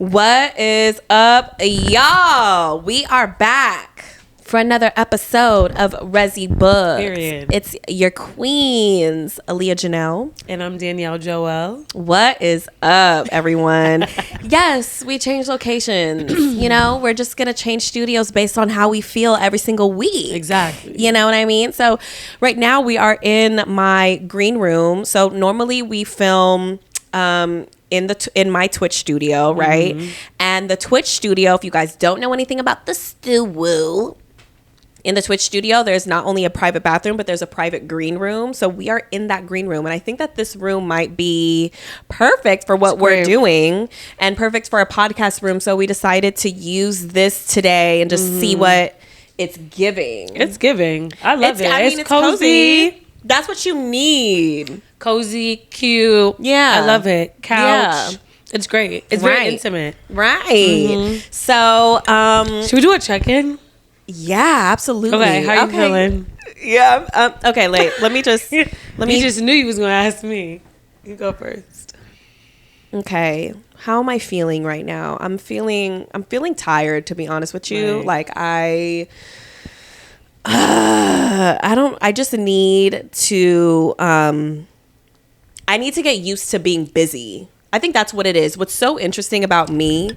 What is up, y'all? We are back for another episode of REZY Books. Period. It's your queens, Aliya, Janell. And I'm Danielle Joel. What is up, everyone? Yes, we changed locations. We're just going to change studios based on how we feel every single week. Exactly. You know what I mean? So right now we are in my green room. So normally we film in my Twitch studio, right? Mm-hmm. And the Twitch studio, if you guys don't know anything about the stew, in the Twitch studio, there's not only a private bathroom, but there's a private green room. So we are in that green room. And I think that this room might be perfect for what we're doing and perfect for a podcast room. So we decided to use this today and just see what it's giving. It's giving. I love it. I mean, it's cozy. That's what you need. Cozy, cute. Yeah. I love it. Couch. Yeah. It's great. It's very intimate. Right. Mm-hmm. So, should we do a check-in? Yeah, absolutely. Okay, how you feeling? Yeah. Okay, let me just. You just knew you was gonna ask me. You go first. Okay. How am I feeling right now? I'm feeling tired, to be honest with you. Right. Like I just need to I need to get used to being busy. I think that's what it is. What's so interesting about me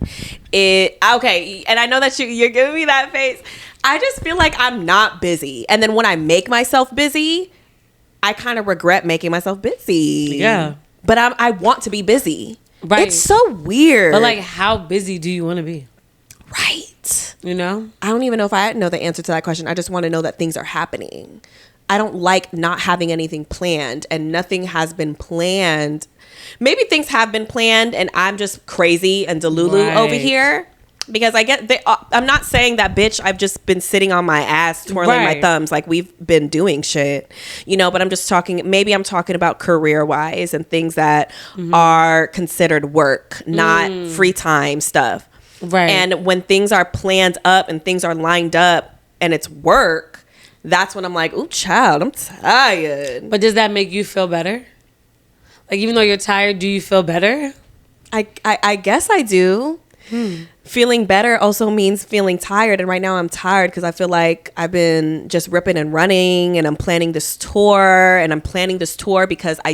and I know that you're giving me that face. I just feel like I'm not busy. And then when I make myself busy, I kind of regret making myself busy. Yeah. But I want to be busy. Right. It's so weird. But like, how busy do you want to be? Right. You know? I don't even know if I know the answer to that question. I just want to know that things are happening. I don't like not having anything planned, and nothing has been planned. Maybe things have been planned and I'm just crazy and delulu over here. Because I'm not saying that, bitch, I've just been sitting on my ass twirling my thumbs like we've been doing shit, but I'm just maybe I'm talking about career-wise and things that are considered work, not free time stuff. Right. And when things are planned up and things are lined up and it's work, that's when I'm like, ooh, child, I'm tired. But does that make you feel better? Like, even though you're tired, do you feel better? I guess I do. Feeling better also means feeling tired, and right now I'm tired because I feel like I've been just ripping and running, and I'm planning this tour, because I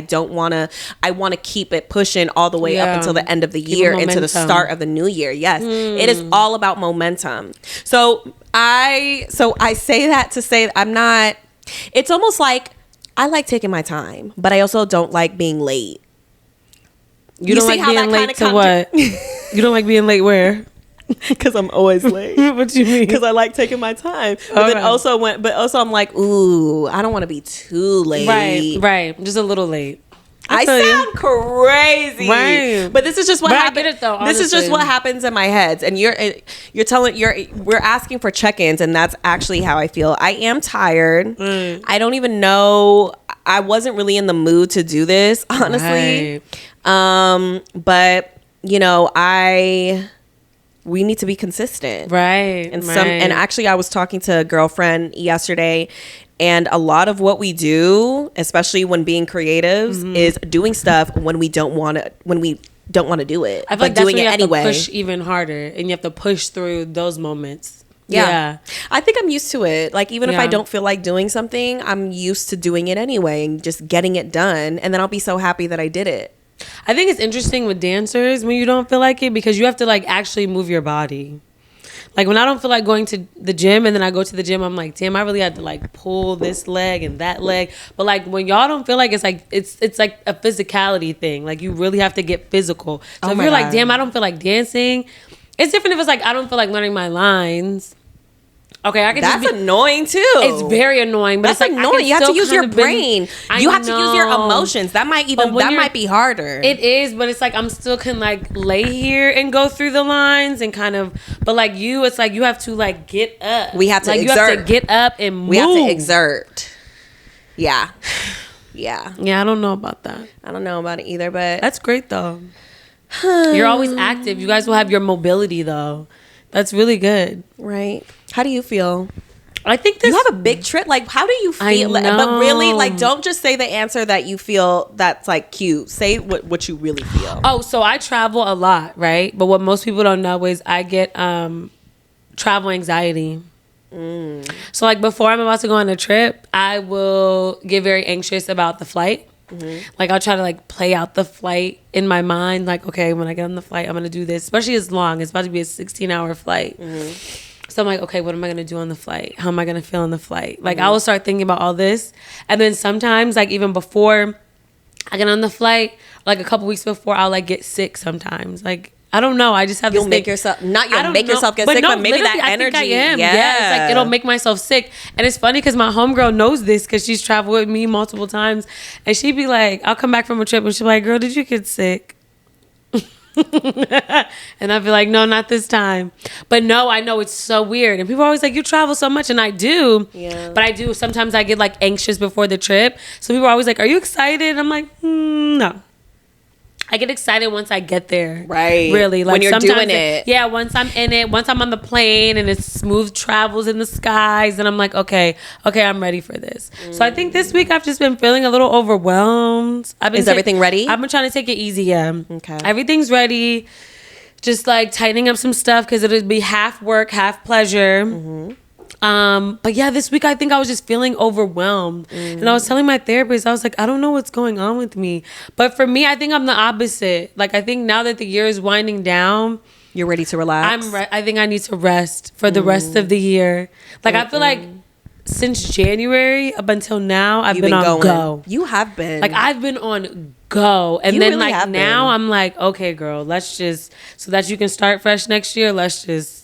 want to keep it pushing all the way up until the end of the year, into the start of the new year. Yes, it is all about momentum. So I say that to say I'm not. It's almost like I like taking my time, but I also don't like being late. You don't like being late to what? You don't like being late where? Because I'm always late. What you mean? Because I like taking my time. But also I'm like, ooh, I don't want to be too late. Right. Just a little late. I sound crazy. Right. But this is just what happens. I get it though, honestly. This is just what happens in my head. And we're asking for check-ins, and that's actually how I feel. I am tired. I don't even know. I wasn't really in the mood to do this, honestly. Right. But we need to be consistent. Right. And actually I was talking to a girlfriend yesterday, and a lot of what we do, especially when being creatives, is doing stuff when we don't want to do it. I feel like doing it anyway. You have to push even harder, and you have to push through those moments. Yeah. I think I'm used to it. Like, even if I don't feel like doing something, I'm used to doing it anyway and just getting it done, and then I'll be so happy that I did it. I think it's interesting with dancers when you don't feel like it, because you have to like actually move your body. Like, when I don't feel like going to the gym, and then I go to the gym, I'm like, damn, I really had to like pull this leg and that leg. But like, when y'all don't feel like it's like a physicality thing. Like, you really have to get physical. So if you're like, damn, I don't feel like dancing, it's different if it's like, I don't feel like learning my lines. Okay, That's annoying too. It's very annoying, but that's it's like annoying. You have to use your brain. You have to use your emotions. That might be harder. It is, but it's like I'm still can like lay here and go through the lines and kind of. But like you, it's like you have to like get up. We have to like exert. You have to get up and move. We have to exert. Yeah. Yeah, I don't know about that. I don't know about it either, but that's great though. You're always active. You guys will have your mobility though. That's really good. Right. How do you feel? I think this, you have a big trip. Like, how do you feel? But really, like, don't just say the answer that you feel that's like cute. Say what you really feel. Oh, so I travel a lot, right? But what most people don't know is I get travel anxiety. So like before I'm about to go on a trip, I will get very anxious about the flight. Like I'll try to like play out the flight in my mind. Like, okay, when I get on the flight, I'm going to do this. Especially as long. It's about to be a 16-hour flight. So I'm like, okay, what am I going to do on the flight? How am I going to feel on the flight? Like I will start thinking about all this. And then sometimes like even before I get on the flight, like a couple weeks before, I'll like get sick sometimes. Like, I don't know. I just have you'll this make thing. yourself yourself get sick, but maybe that energy. I think I am. Yeah, it's like it'll make myself sick. And it's funny because my homegirl knows this because she's traveled with me multiple times, and she'd be like, "I'll come back from a trip," and she'd be like, "Girl, did you get sick?" And I'd be like, "No, not this time." But no, I know it's so weird, and people are always like, "You travel so much," and I do. Yeah. But I do. Sometimes I get like anxious before the trip, so people are always like, "Are you excited?" I'm like, no. I get excited once I get there. Right. Really. Like when you're doing it. Yeah, once I'm in it, once I'm on the plane and it's smooth travels in the skies, and I'm like, okay, I'm ready for this. So I think this week I've just been feeling a little overwhelmed. Is everything ready? I've been trying to take it easy, yeah. Okay. Everything's ready. Just like tightening up some stuff because it'll be half work, half pleasure. But yeah, this week I think I was just feeling overwhelmed. And I was telling my therapist, I was like, I don't know what's going on with me. But for me, I think I'm the opposite. Like I think now that the year is winding down, you're ready to relax. I think I need to rest for the rest of the year. Like I feel like since January up until now, I've been on go. You have been. Like I've been on go. And then really like now I'm like, okay, girl, let's just, so that you can start fresh next year, let's just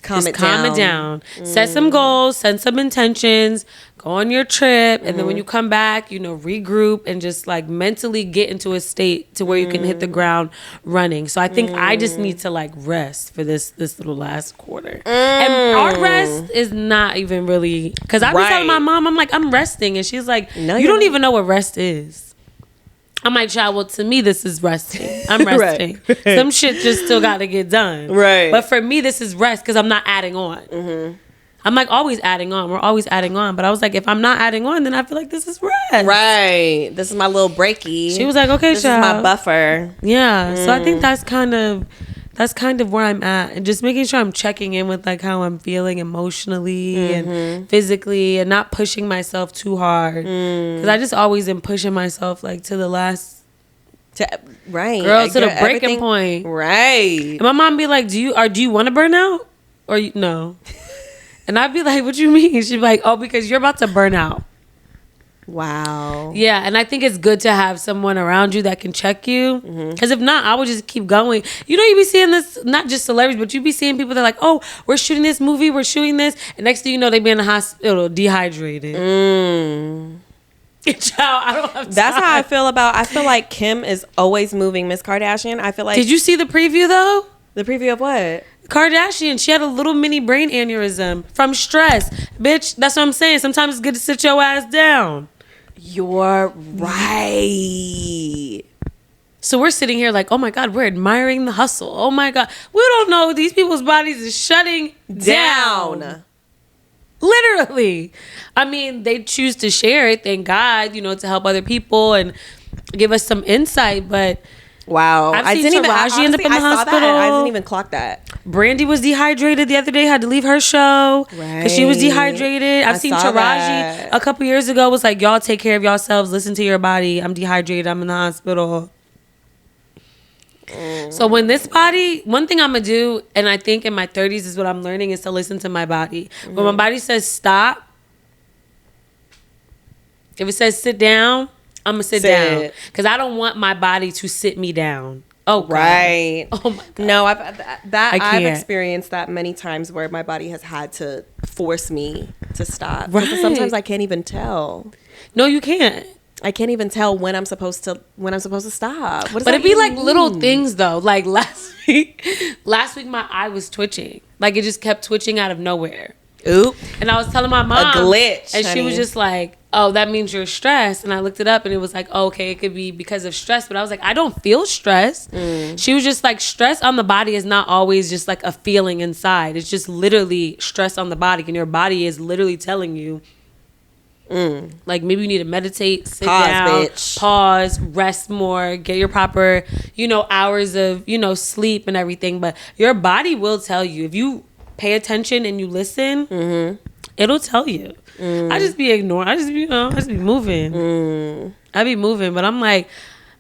calm it down. Set some goals, set some intentions, go on your trip, and then when you come back, regroup and just like mentally get into a state to where you can hit the ground running. So I think I just need to like rest for this little last quarter. And our rest is not even really, because I was telling my mom, I'm like, I'm resting, and she's like, no, you don't even know what rest is. I'm like, child, well, to me, this is resting. I'm resting. Right. Some shit just still got to get done. Right. But for me, this is rest because I'm not adding on. I'm like always adding on. We're always adding on. But I was like, if I'm not adding on, then I feel like this is rest. Right. This is my little breaky. She was like, okay, this child. This is my buffer. Yeah. So I think that's kind of where I'm at, and just making sure I'm checking in with like how I'm feeling emotionally and physically, and not pushing myself too hard, because I just always am pushing myself like to the last, girl, to the breaking point, right? And my mom be like, do you want to burn out or no? And I'd be like, what you mean? She'd be like, oh, because you're about to burn out. Wow. Yeah, and I think it's good to have someone around you that can check you. Because if not, I would just keep going. You be seeing this, not just celebrities, but you be seeing people that are like, oh, we're shooting this movie, we're shooting this. And next thing you know, they be in the hospital, dehydrated. Child, I don't have time. That's how I feel like Kim is always moving Miss Kardashian. I feel like. Did you see the preview, though? The preview of what? Kardashian, she had a little mini brain aneurysm from stress. Bitch, that's what I'm saying. Sometimes it's good to sit your ass down. You're right. So we're sitting here like, oh my God, we're admiring the hustle. Oh my God. We don't know these people's bodies is shutting down. Literally. I mean, they choose to share it, thank God, to help other people and give us some insight, but wow. I didn't even end up in the hospital. I didn't even clock that. Brandy was dehydrated the other day, had to leave her show because she was dehydrated. I've seen Taraji a couple years ago was like, y'all take care of yourselves, listen to your body. I'm dehydrated, I'm in the hospital. So when this body, one thing I'm going to do, and I think in my 30s is what I'm learning, is to listen to my body. When my body says stop, if it says sit down, I'm going to sit down. Because I don't want my body to sit me down. Oh, God. Right. Oh, my God. No, I've experienced that many times where my body has had to force me to stop. Right. Because sometimes I can't even tell. No, you can't. I can't even tell when I'm supposed to stop. But it'd be like little things, though. Like last week my eye was twitching. Like it just kept twitching out of nowhere. Oop. And I was telling my mom. A glitch, And honey. she was just like, oh, that means you're stressed. And I looked it up and it was like, oh, okay, it could be because of stress. But I was like, I don't feel stress. She was just like, stress on the body is not always just like a feeling inside. It's just literally stress on the body. And your body is literally telling you, like, maybe you need to meditate, sit down, pause, rest more, get your proper, hours of, sleep and everything. But your body will tell you. If you pay attention and you listen, it'll tell you. I just be ignoring. I just be moving. I be moving, but I'm like,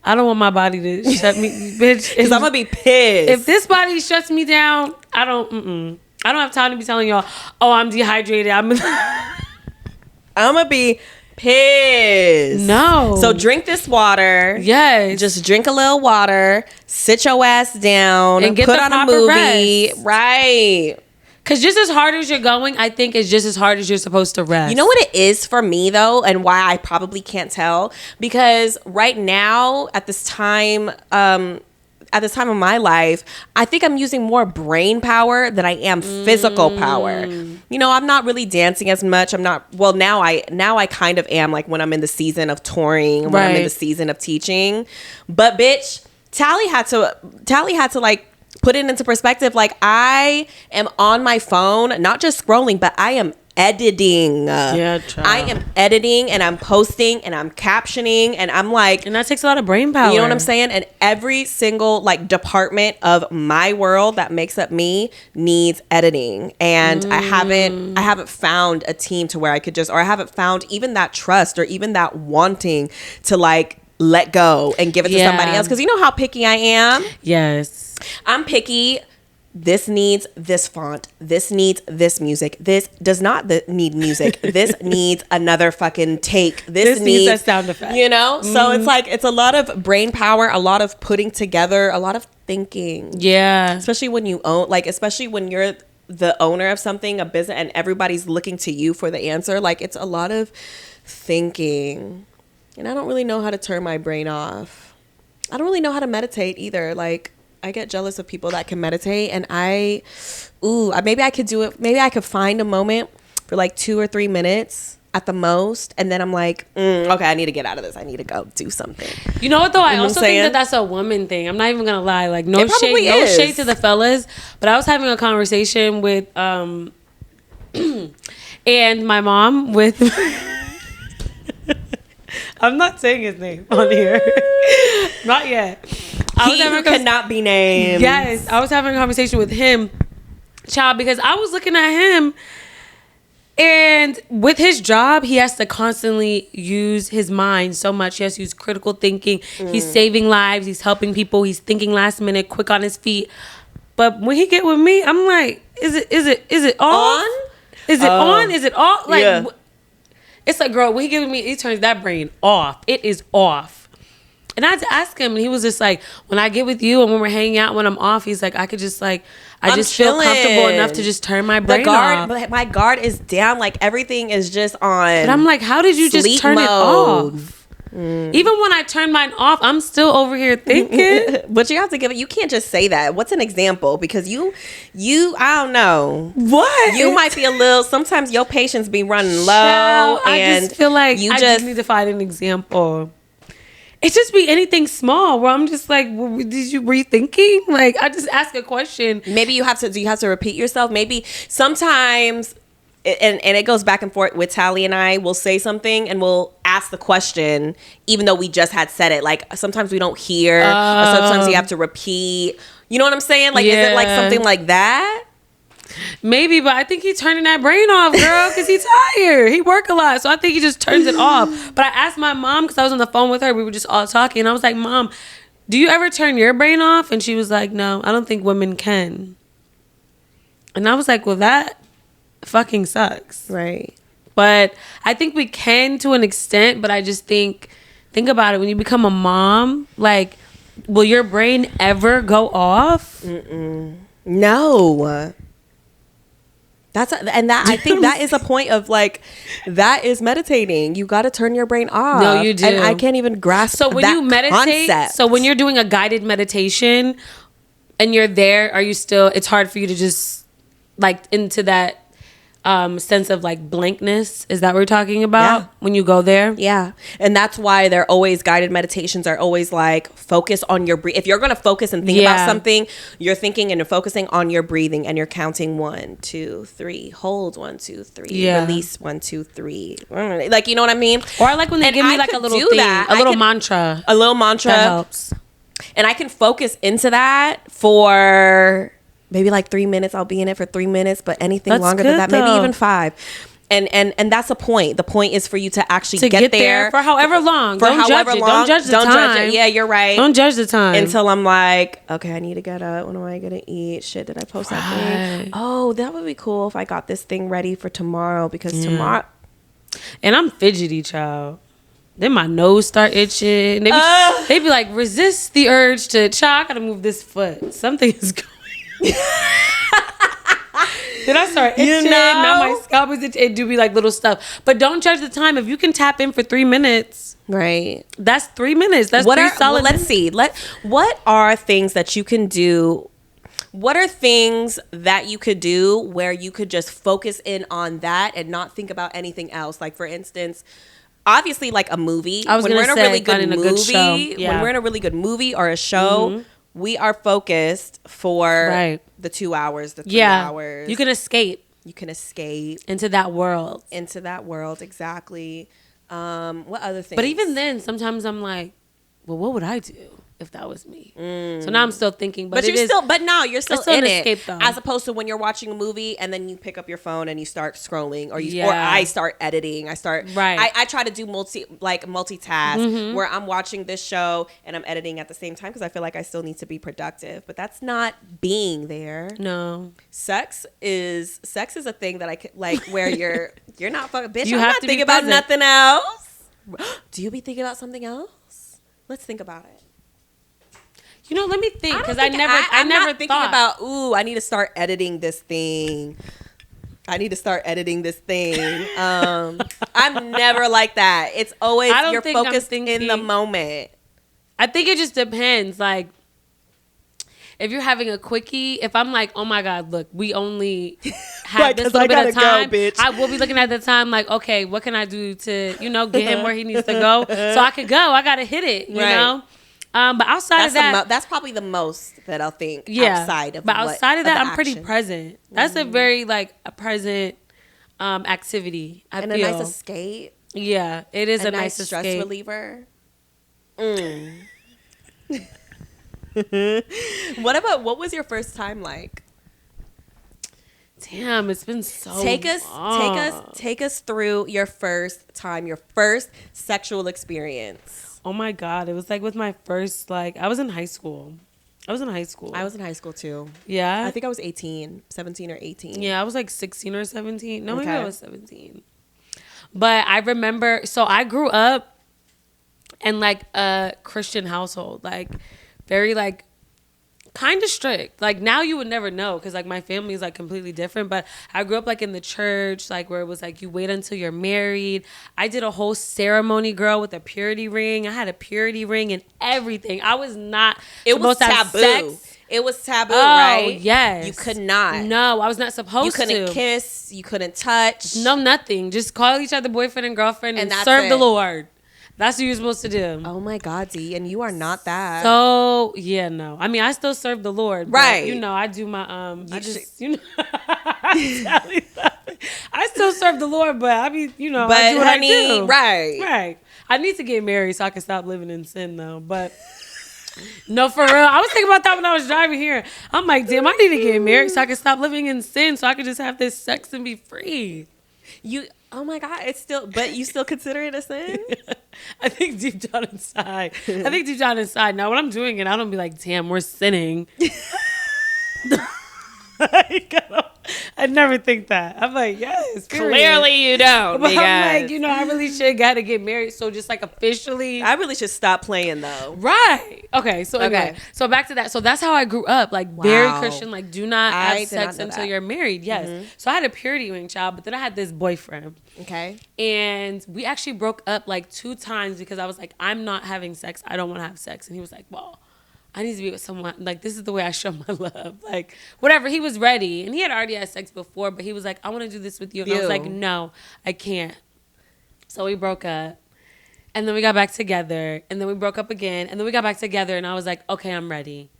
I don't want my body to shut me, bitch. Because I'm gonna be pissed if this body shuts me down. I don't have time to be telling y'all, oh, I'm dehydrated. I'm gonna be pissed. No. So drink this water. Yes. Just drink a little water. Sit your ass down and put on a movie. Rest. Right. Because just as hard as you're going, I think it's just as hard as you're supposed to rest. You know what it is for me, though, and why I probably can't tell? Because right now, at this time of my life, I think I'm using more brain power than I am physical power. I'm not really dancing as much. I'm not. Well, now I kind of am, like when I'm in the season of touring, when I'm in the season of teaching. But bitch, Tally had to like put it into perspective. Like, I am on my phone, not just scrolling, but I am editing. Yeah, child. I am editing and I'm posting and I'm captioning and I'm like, and that takes a lot of brain power. You know what I'm saying? And every single like department of my world that makes up me needs editing. And I haven't found a team to where I could I haven't found even that trust or even that wanting to like let go and give it to somebody else. Because you know how picky I am? Yes. I'm picky. This needs this font. This needs this music. This does not need music. This needs another fucking take. This needs a sound effect. So it's like, it's a lot of brain power, a lot of putting together, a lot of thinking. Yeah. Especially when you own, like, especially when you're the owner of something, a business, and everybody's looking to you for the answer. Like, it's a lot of thinking. And I don't really know how to turn my brain off. I don't really know how to meditate either. Like, I get jealous of people that can meditate, and maybe I could do it. Maybe I could find a moment for like 2 or 3 minutes at the most, and then I'm like, okay, I need to get out of this. I need to go do something. You know what though? I also think that that's a woman thing. I'm not even gonna lie. Like, no shade to the fellas, but I was having a conversation with and my mom with. I'm not saying his name on here. Not yet. He who cannot be named. Yes. I was having a conversation with him, child, because I was looking at him, and with his job, he has to constantly use his mind so much. He has to use critical thinking. He's saving lives. He's helping people. He's thinking last minute, quick on his feet. But when he get with me, I'm like, is it off? On? Is it on? Is it off? Like, it's like, girl, when he get with me, he turns that brain off. It is off. And I had to ask him, and he was just like, when I get with you and when we're hanging out, when I'm off, he's like, I could just like, I just feel comfortable enough to just turn my brain off. But my guard is down. Like, everything is just on. But I'm like, how did you just turn it off? Even when I turn mine off, I'm still over here thinking. But you have to you can't just say that. What's an example? Because you, I don't know. What? You might be sometimes your patience be running low. I just feel like I just need to find an example. It just be anything small where I'm just like, were you thinking? Like, I just ask a question. Maybe you have to repeat yourself. Maybe sometimes, and it goes back and forth with Tally and I, will say something and we'll ask the question, even though we just had said it. Like, sometimes we don't hear, or sometimes you have to repeat. You know what I'm saying? Like, is it like something like that? Maybe, but I think he's turning that brain off, girl, because he's tired. He work a lot, so I think he just turns it off. But I asked my mom, because I was on the phone with her. We were just all talking, and I was like, Mom, do you ever turn your brain off? And she was like, no, I don't think women can. And I was like, well, that fucking sucks. Right. But I think we can to an extent, but I just think about it. When you become a mom, like, will your brain ever go off? No. I think that is a point of, like, that is meditating. You got to turn your brain off. No, you do. And I can't even grasp So when that you meditate, concept. So when you're doing a guided meditation and you're there, are you still, it's hard for you to just, like, into that sense of like blankness. Is that what we're talking about? Yeah. When you go there? Yeah. And that's why they're always guided meditations are always like focus on your breathing. If you're going to focus and think about something, you're thinking and you're focusing on your breathing and you're counting 1, 2, 3, hold 1, 2, 3, release 1, 2, 3. Like, you know what I mean? Or I like when they give me like a little thing, a little mantra. A little mantra. That helps. And I can focus into that for maybe like 3 minutes. I'll be in it for 3 minutes, but anything longer than that, maybe even 5. And that's the point. The point is for you to actually get there for however long. Don't judge it. Don't judge the time. Judge it. Yeah, you're right. Don't judge the time until I'm like, okay, I need to get up. What am I gonna eat? Shit, did I post that thing? Oh, that would be cool if I got this thing ready for tomorrow because tomorrow. And I'm fidgety, child. Then my nose start itching. They be like, resist the urge to, child, I gotta move this foot. Something is going. Then I start itching. Now my scalp is itching. It do be like little stuff. But don't judge the time. If you can tap in for 3 minutes. Right. That's 3 minutes. That's 3 solid minutes. Let's see. What are things that you can do? What are things that you could do where you could just focus in on that and not think about anything else? Like, for instance, obviously like a movie. When we're in a really good movie, when we're in a really good movie or a show, we are focused for the 2 hours, the 3 hours. You can escape. You can escape into that world. Exactly. What other things? But even then, sometimes I'm like, well, what would I do if that was me? So now I'm still thinking, but you're still in it. Though. As opposed to when you're watching a movie and then you pick up your phone and you start scrolling, or I start editing. I try to do multitask where I'm watching this show and I'm editing at the same time because I feel like I still need to be productive. But that's not being there. No. Sex is a thing that I could like where you're not fucking bitch. You I'm have not to thinking about nothing else. Do you be thinking about something else? Let's think about it. You know, let me think because I'm never thinking about. Ooh, I need to start editing this thing. I'm never like that. It's always you're focused in the moment. I think it just depends. Like, if you're having a quickie, if I'm like, oh my God, look, we only have this little bit of time, I will be looking at the time like, okay, what can I do to, get him where he needs to go? So I could go. I got to hit it, you know? But outside of that, that's probably the most that I'll think. Yeah. Outside of that, I'm pretty present. That's a very a present activity. I feel. A nice escape. Yeah, it is a nice stress escape. reliever. What was your first time like? Damn, it's been so take us through your first time, your first sexual experience. Oh my God, it was like with my first I was in high school. I was in high school too. Yeah? I think I was 17 or 18. Yeah, I was 16 or 17. No, maybe I was 17. But I remember, so I grew up in a Christian household, very kind of strict. Now you would never know because my family is completely different, but I grew up in the church where it was you wait until you're married. I did a whole ceremony, girl, with a purity ring. I had a purity ring and everything. I was not supposed to have sex. It was taboo, right? Yes. You could not. No, I was not supposed to. You couldn't kiss. You couldn't touch. No, nothing. Just call each other boyfriend and girlfriend and serve the Lord. That's what you're supposed to do. Oh my God, Z, and you are not that. So yeah, no. I mean, I still serve the Lord, right? But, I do my I still serve the Lord, but I mean, but I do what I do. Right. I need to get married so I can stop living in sin, though. But no, for real, I was thinking about that when I was driving here. I'm like, damn, I need to get married so I can stop living in sin, so I can just have this sex and be free. Oh my God, but you still consider it a sin? I think deep down inside. Now when I'm doing it, I don't be like, damn, we're sinning. I never think that. I'm like, yes. Clearly you don't. But I'm like, I really should got to get married. So just officially. I really should stop playing though. Right. Okay. So anyway, so back to that. So that's how I grew up. Very Christian. Do not have sex until you're married. Yes. Mm-hmm. So I had a purity ring, child, but then I had this boyfriend. Okay. And we actually broke up 2 times because I was like, I'm not having sex. I don't want to have sex. And he was like, well, I need to be with someone. Like, this is the way I show my love. Like, whatever. He was ready. And he had already had sex before, but he was like, I want to do this with you. And I was like, no, I can't. So we broke up. And then we got back together. And then we broke up again. And then we got back together. And I was like, okay, I'm ready.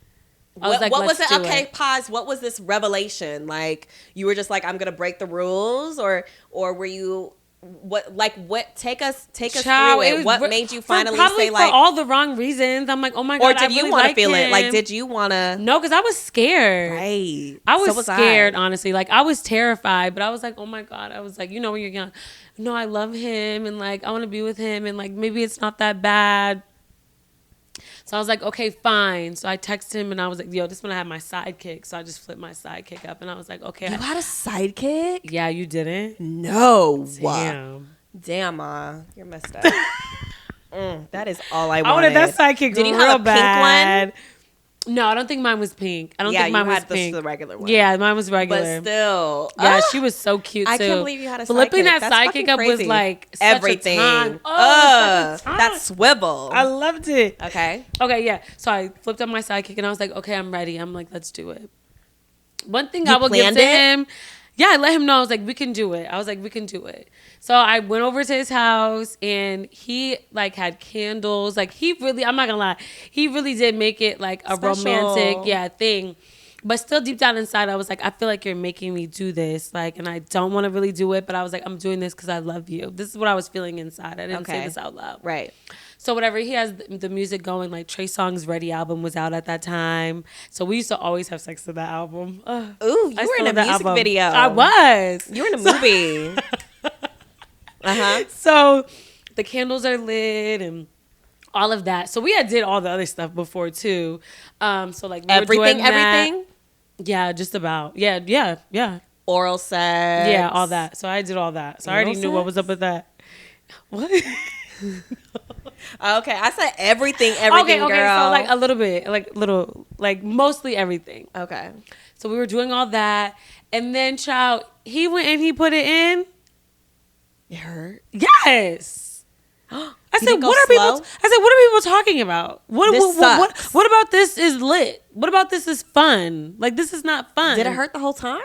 I was like, what was it? do Okay, it. pause. What was this revelation? Like, you were just like, I'm gonna break the rules, or were you take us Child, through it. What made you finally say, like, for all the wrong reasons? I'm like, oh my God, or did you really want to like feel him. it? Like, did you want to? No, because I was scared. Right. I was scared, I. honestly. Like, I was terrified, but I was like, oh my God. I was like, you know, when you're young, no, I love him, and like, I want to be with him, and like, maybe it's not that bad. So I was like, okay, fine. So I texted him and I was like, yo, this one I had my sidekick. So I just flipped my sidekick up and I was like, okay. You had a sidekick? Yeah, you didn't? No. Damn, Ma. You're messed up. That is all I wanted. I wanted that sidekick. Did you have a pink one? No, I don't think mine was pink. I don't think mine was pink. The regular one. Yeah, mine was regular. But still. Yeah, she was so cute too. I can't believe you had a sidekick. Flipping that sidekick up was like everything. Such a time. Oh, that swivel. I loved it. Okay, yeah. So I flipped up my sidekick and I was like, okay, I'm ready. I'm like, let's do it. One thing you I will give to it? him. Yeah, I let him know. I was like, we can do it. I was like, we can do it. So I went over to his house and he like had candles. Like he really, I'm not gonna lie, he really did make it like a romantic, thing. But still deep down inside, I was like, I feel like you're making me do this. Like, and I don't want to really do it, but I was like, I'm doing this because I love you. This is what I was feeling inside. I didn't say this out loud. Right. So whatever, he has the music going. Like Trey Songz's Ready album was out at that time. So we used to always have sex to that album. Ooh, you were in a music video. I was. You were in a movie. So the candles are lit and all of that. So we had did all the other stuff before too. So like we everything. Yeah, just about. Yeah. Oral sex. Yeah, all that. So I did all that. So I already knew what was up with that. What? Okay, I said everything, girl. Okay, so like a little bit, like mostly everything. Okay. So we were doing all that, and then child, he went and he put it in. It hurt? Yes. I said, what are people talking about? What about this is lit? What about this is fun? Like, this is not fun. Did it hurt the whole time?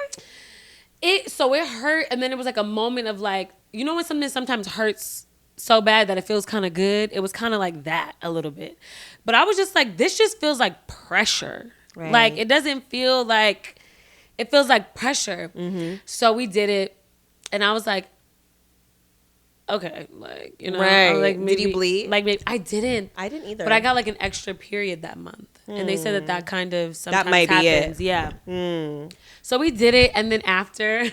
It hurt, and then it was like a moment of like, you know when something sometimes hurts so bad that it feels kind of good? It was kind of like that a little bit. But I was just like, this just feels like pressure. Right. Like, it doesn't feel like, it feels like pressure. Mm-hmm. So we did it, and I was like, okay, like, you know. Right. Like, maybe, did you bleed? Like, maybe, I didn't either. But I got like an extra period that month. And they said that kind of sometimes that might happens. be it. Yeah. So we did it, and then after...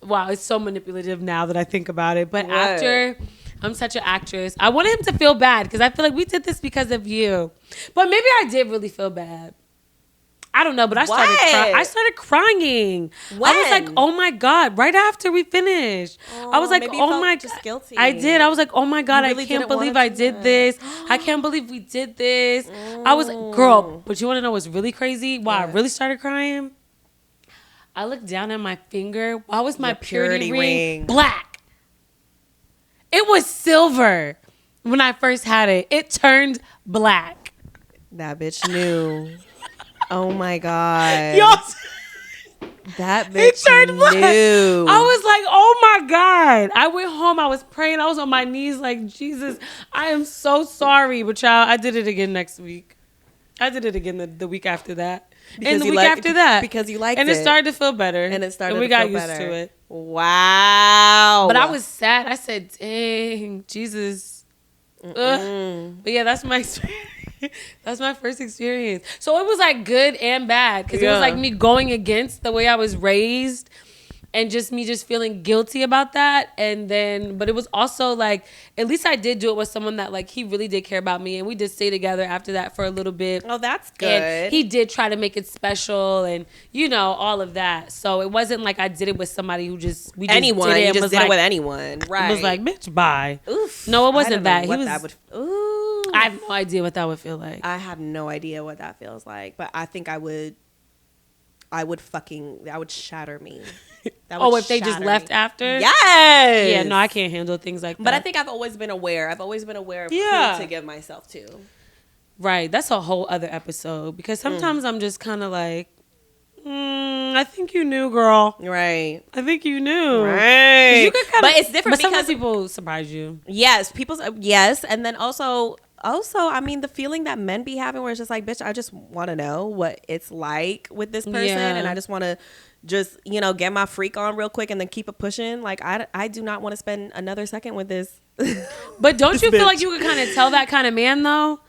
Wow, it's so manipulative now that I think about it. But after, I'm such an actress. I wanted him to feel bad because I feel like we did this because of you. But maybe I did really feel bad. I don't know, but I started crying. When? I was like, oh my God, right after we finished. I was like, oh my God. Just guilty. I did. I was like, oh my God, really I can't believe I did this. I can't believe we did this. I was like, girl, but you want to know what's really crazy? Why I really started crying? I looked down at my finger. Why was my purity ring black? It was silver when I first had it. It turned black. That bitch knew. Oh my God. That bitch turned black. Knew. I was like, oh my God. I went home. I was praying. I was on my knees like, Jesus, I am so sorry. But y'all, I did it again next week. I did it again the week after that. Because and the week after that. Because you liked it. And it started to feel better. And we got used to it. Wow. But I was sad. I said, dang, Jesus. But yeah, that's my experience. That's my first experience. So it was like good and bad. Because it was like me going against the way I was raised. And just me just feeling guilty about that. And then, but it was also like, at least I did do it with someone that like, he really did care about me. And we did stay together after that for a little bit. Oh, that's good. And he did try to make it special and, you know, all of that. So it wasn't like I did it with somebody who just, did it. You just did it with anyone. Right. It was like, bitch, bye. Oof. No, it wasn't that. Ooh. I have no idea what that would feel like. I have no idea what that feels like. But I think that would shatter me. If they just left after? Yes. Yeah, no, I can't handle things like that. But I think I've always been aware. Of who to give myself to. Right. That's a whole other episode because sometimes I'm just kind of like, I think you knew, girl. Right. I think you knew. Right. You could but it's different but sometimes because people surprise you. yes, yes, and then also I mean the feeling that men be having where it's just like, bitch, I just want to know what it's like with this person, and I just want to just get my freak on real quick and then keep it pushing. Like I do not want to spend another second with this. But don't you feel like you could kind of tell that kind of man though?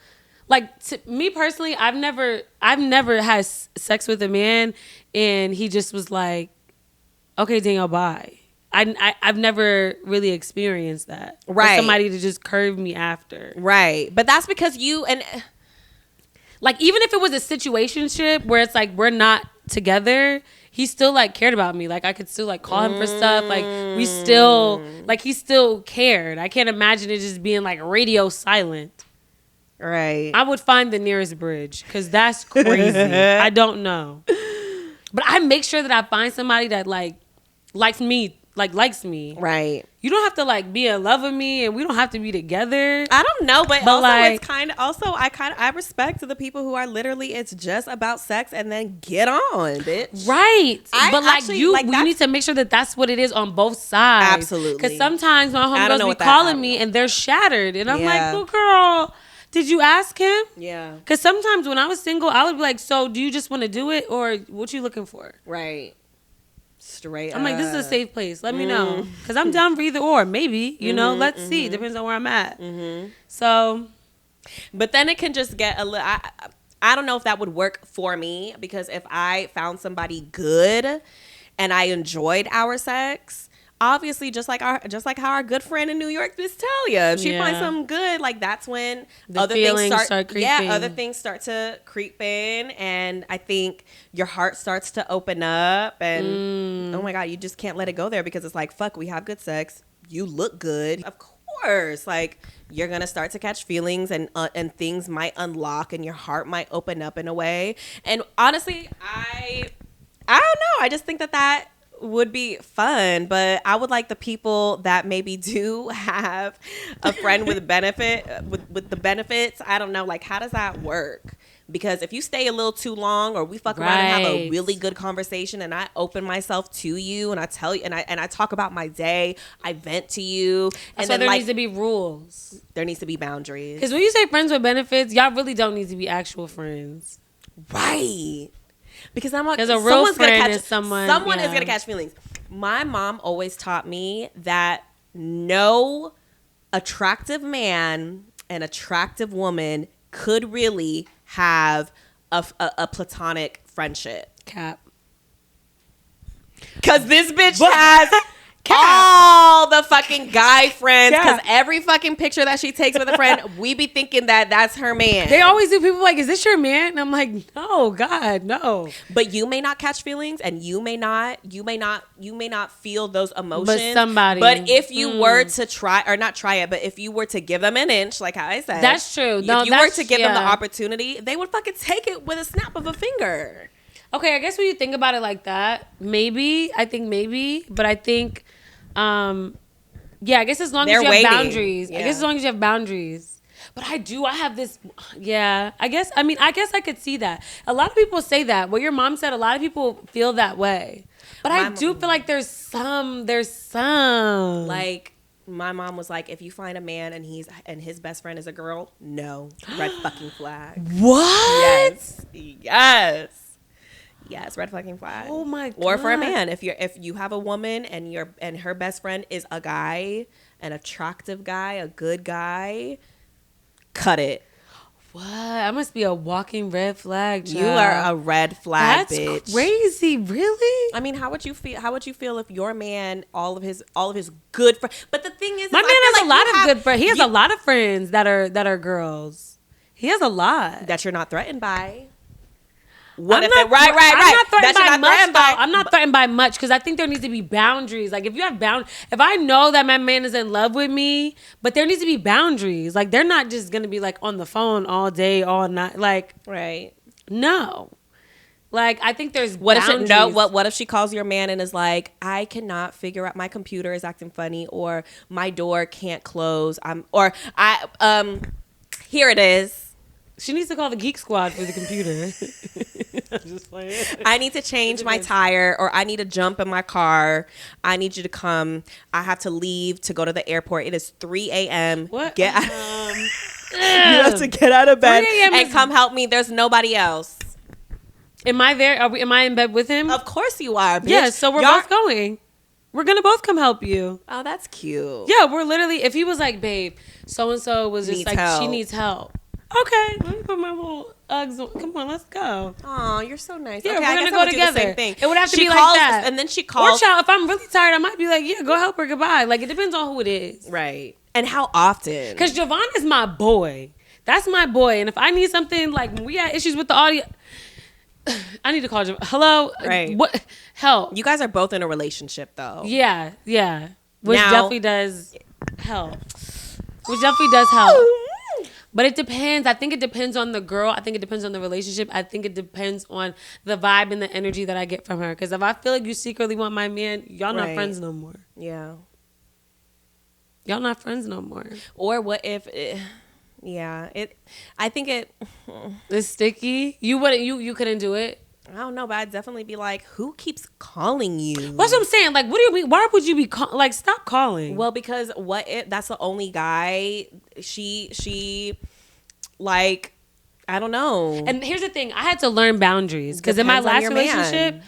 Like to me personally, I've never had sex with a man and he just was like, okay, Danielle, bye. I've never really experienced that. Right. For somebody to just curve me after. Right. But that's because like even if it was a situationship where it's like we're not together, he still like cared about me. Like I could still like call him for stuff. Like we still like he still cared. I can't imagine it just being like radio silent. Right. I would find the nearest bridge because that's crazy. I don't know. But I make sure that I find somebody that likes me. Right. You don't have to like be in love with me and we don't have to be together. I don't know, but also like, it's kind of also I respect to the people who are literally it's just about sex and then get on, bitch. Right. But like actually, you need to make sure that that's what it is on both sides. Absolutely. Because sometimes my homegirls be calling me and they're shattered and I'm like, well, girl, did you ask him? Yeah. Because sometimes when I was single, I would be like, so do you just want to do it or what you looking for? Right. Straight I'm like, this is a safe place. Let me know. Because I'm down for either or. Maybe, let's see. Depends on where I'm at. So. But then it can just get a little, I don't know if that would work for me because if I found somebody good and I enjoyed our sex, obviously just like how our good friend in New York, Miss Talia, if she finds something good, like that's when the other things start creeping. Yeah, other things start to creep in, and I think your heart starts to open up, and oh my God, you just can't let it go there because it's like, fuck, we have good sex, you look good, of course, like you're gonna start to catch feelings, and things might unlock, and your heart might open up in a way, and honestly, I don't know, I just think that would be fun, but I would like the people that maybe do have a friend with with the benefits. I don't know, like how does that work? Because if you stay a little too long, or we fuck around and have a really good conversation, and I open myself to you, and I tell you, and I talk about my day, I vent to you, and then there needs to be rules. There needs to be boundaries. Because when you say friends with benefits, y'all really don't need to be actual friends, right? Because I'm like, a real friend is someone is gonna catch feelings. My mom always taught me that no attractive man and attractive woman could really have a platonic friendship. Cap. Because this bitch has all the fucking guy friends. Because every fucking picture that she takes with a friend, we be thinking that that's her man. They always do. People like, is this your man? And I'm like, no, God, no. But you may not catch feelings, and you may not feel those emotions. But if you were to try, or not try it, but if you were to give them an inch, like how I said, that's true. If you were to give them the opportunity, they would fucking take it with a snap of a finger. Okay, I guess when you think about it like that, maybe. But I think, I guess as long as you have boundaries. Yeah. I guess as long as you have boundaries. But I have this, I guess I could see that. A lot of people say that. What your mom said, a lot of people feel that way. But I do feel like there's some. Like, my mom was like, if you find a man and his best friend is a girl, no, red fucking flag. What? Yes, red fucking flag. Oh my God. Or for a man, if you have a woman and her best friend is a guy, an attractive guy, a good guy, cut it. What? I must be a walking red flag, child. You are a red flag, bitch. That's crazy. Really? I mean, how would you feel if your man, all of his good friends? But the thing is, my man has a lot of good friends. He has a lot of friends that are girls. He has a lot that you're not threatened by. I'm not threatened by much. I'm not threatened by much because I think there needs to be boundaries. Like if you have if I know that my man is in love with me, but there needs to be boundaries. Like they're not just gonna be like on the phone all day, all night. Like no. Like I think there's boundaries. What if she calls your man and is like, I cannot figure out, my computer is acting funny, or my door can't close. Here it is. She needs to call the Geek Squad for the computer. I'm just playing. I need to change my tire, or I need to jump in my car. I need you to come. I have to leave to go to the airport. It is 3 a.m. What? You have to get out of bed and come help me. There's nobody else. Am I there? Am I in bed with him? Of course you are, bitch. Yeah, so we're both going. We're going to both come help you. Oh, that's cute. Yeah, we're literally, if he was like, babe, so-and-so was just she needs help. Okay, let me put my little Uggs on. Come on, let's go. Oh, you're so nice. Yeah, okay, we're going to go together. Same thing. It would have to be like that. And then she calls. Or child, if I'm really tired, I might be like, yeah, go help her, goodbye. Like, it depends on who it is. Right. And how often? Because Javon is my boy. That's my boy. And if I need something, like, when we had issues with the audio, I need to call Javon. Hello? Right. What? Help. You guys are both in a relationship, though. Yeah. Which definitely does help. But it depends. I think it depends on the girl. I think it depends on the relationship. I think it depends on the vibe and the energy that I get from her. Because if I feel like you secretly want my man, y'all not friends no more. Yeah. Y'all not friends no more. Or what if... I think it's sticky. You wouldn't. You couldn't do it. I don't know, but I'd definitely be like, who keeps calling you? That's what I'm saying. Like, what do you mean? Why would you be like? Stop calling. Well, because what if that's the only guy she like, I don't know. And here's the thing: I had to learn boundaries because in my last relationship,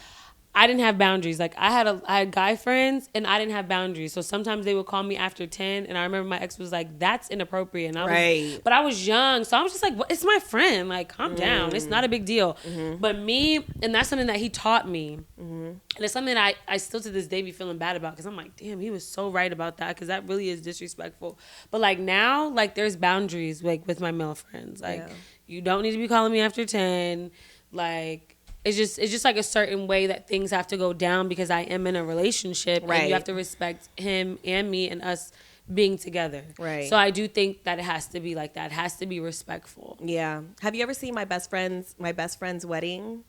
I didn't have boundaries. Like I had guy friends and I didn't have boundaries. So sometimes they would call me after 10, and I remember my ex was like, "That's inappropriate." And but I was young, so I was just like, "It's my friend. Like, calm down. It's not a big deal." But me, and that's something that he taught me, and it's something that I still to this day be feeling bad about because I'm like, "Damn, he was so right about that," because that really is disrespectful. But like now, like there's boundaries like with my male friends. Like you don't need to be calling me after 10. Like. It's just like a certain way that things have to go down because I am in a relationship and you have to respect him and me and us being together. Right. So I do think that it has to be like that. It has to be respectful. Yeah. Have you ever seen my best friend's wedding?